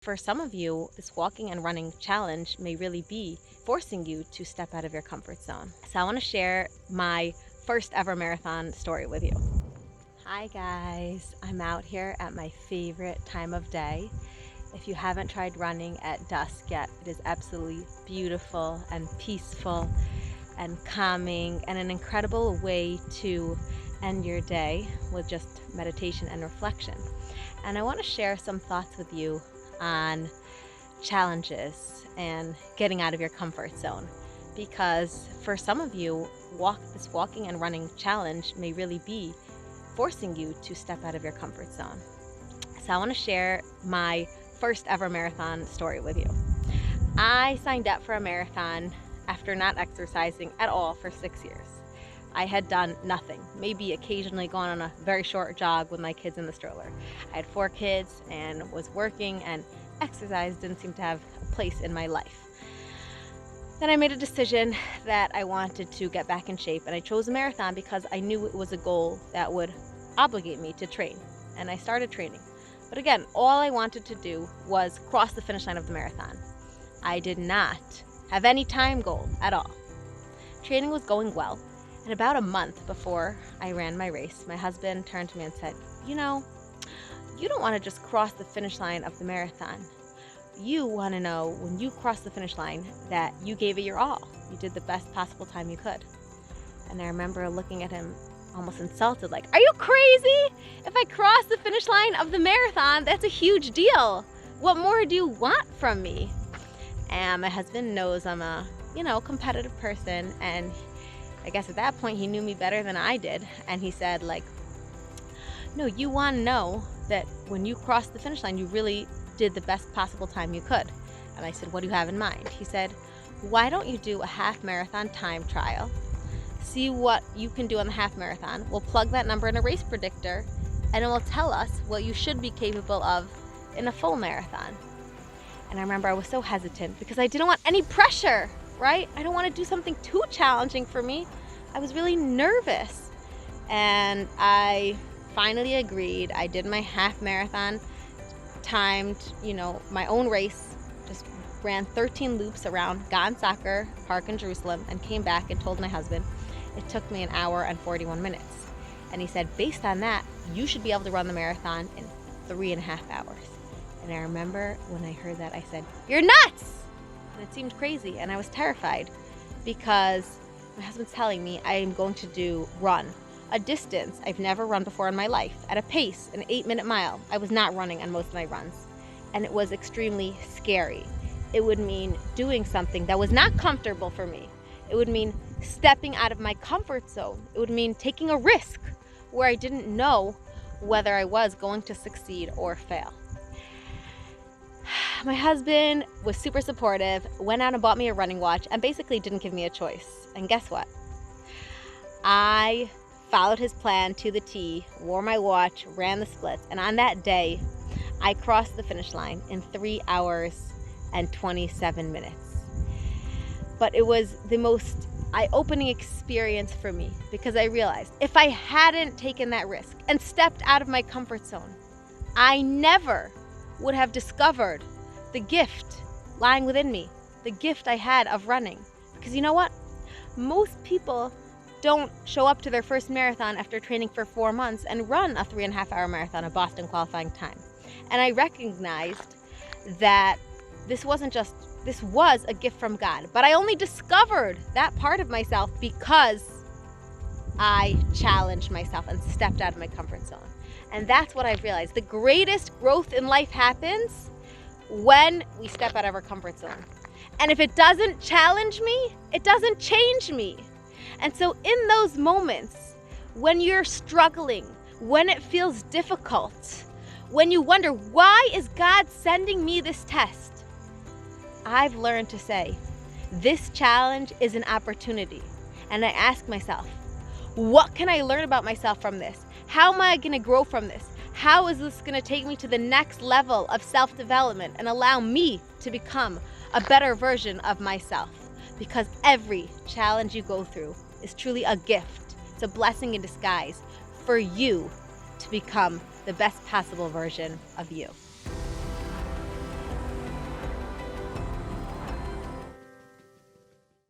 For some of you, this walking and running challenge may really be forcing you to step out of your comfort zone. So I want to share my first ever marathon story with you. Hi guys, I'm out here at my favorite time of day. If you haven't tried running at dusk yet, it is absolutely beautiful and peaceful and calming and an incredible way to end your day with just meditation and reflection. And I want to share some thoughts with you on challenges and getting out of your comfort zone, because for some of you, this walking and running challenge may really be forcing you to step out of your comfort zone. So I want to share my first ever marathon story with you. I signed up for a marathon after not exercising at all for 6 years. I had done nothing, maybe occasionally gone on a very short jog with my kids in the stroller. I had 4 kids and was working, and exercise didn't seem to have a place in my life. Then I made a decision that I wanted to get back in shape, and I chose a marathon because I knew it was a goal that would obligate me to train, and I started training. But again, all I wanted to do was cross the finish line of the marathon. I did not have any time goal at all. Training was going well. And about a month before I ran my race, my husband turned to me and said, you don't want to just cross the finish line of the marathon. You want to know when you cross the finish line that you gave it your all. You did the best possible time you could. And I remember looking at him almost insulted, like, are you crazy? If I cross the finish line of the marathon, that's a huge deal. What more do you want from me? And my husband knows I'm a, competitive person, and I guess at that point he knew me better than I did, and he said, no, you want to know that when you crossed the finish line, you really did the best possible time you could. And I said, what do you have in mind? He said, why don't you do a half marathon time trial, see what you can do on the half marathon, we'll plug that number in a race predictor, and it will tell us what you should be capable of in a full marathon. And I remember I was so hesitant because I didn't want any pressure, right? I don't want to do something too challenging for me. I was really nervous. And I finally agreed. I did my half marathon, timed, my own race, just ran 13 loops around Gone Soccer Park in Jerusalem, and came back and told my husband it took me 1 hour and 41 minutes. And he said, based on that, you should be able to run the marathon in 3.5 hours. And I remember when I heard that, I said, you're nuts! And it seemed crazy, and I was terrified because my husband's telling me I am going to run a distance I've never run before in my life, at a pace, an 8-minute mile. I was not running on most of my runs, and it was extremely scary. It would mean doing something that was not comfortable for me. It would mean stepping out of my comfort zone. It would mean taking a risk where I didn't know whether I was going to succeed or fail. My husband was super supportive, went out and bought me a running watch, and basically didn't give me a choice. And guess what? I followed his plan to the T, wore my watch, ran the splits, and on that day, I crossed the finish line in 3 hours and 27 minutes. But it was the most eye-opening experience for me, because I realized if I hadn't taken that risk and stepped out of my comfort zone, I never would have discovered the gift lying within me, the gift I had of running. Because you know what? Most people don't show up to their first marathon after training for 4 months and run a 3.5 hour marathon, a Boston qualifying time. And I recognized that this was a gift from God. But I only discovered that part of myself because I challenged myself and stepped out of my comfort zone. And that's what I've realized. The greatest growth in life happens when we step out of our comfort zone. And if it doesn't challenge me, it doesn't change me. And so in those moments, when you're struggling, when it feels difficult, when you wonder, why is God sending me this test? I've learned to say, this challenge is an opportunity. And I ask myself, what can I learn about myself from this? How am I going to grow from this? How is this going to take me to the next level of self-development and allow me to become a better version of myself? Because every challenge you go through is truly a gift. It's a blessing in disguise for you to become the best possible version of you.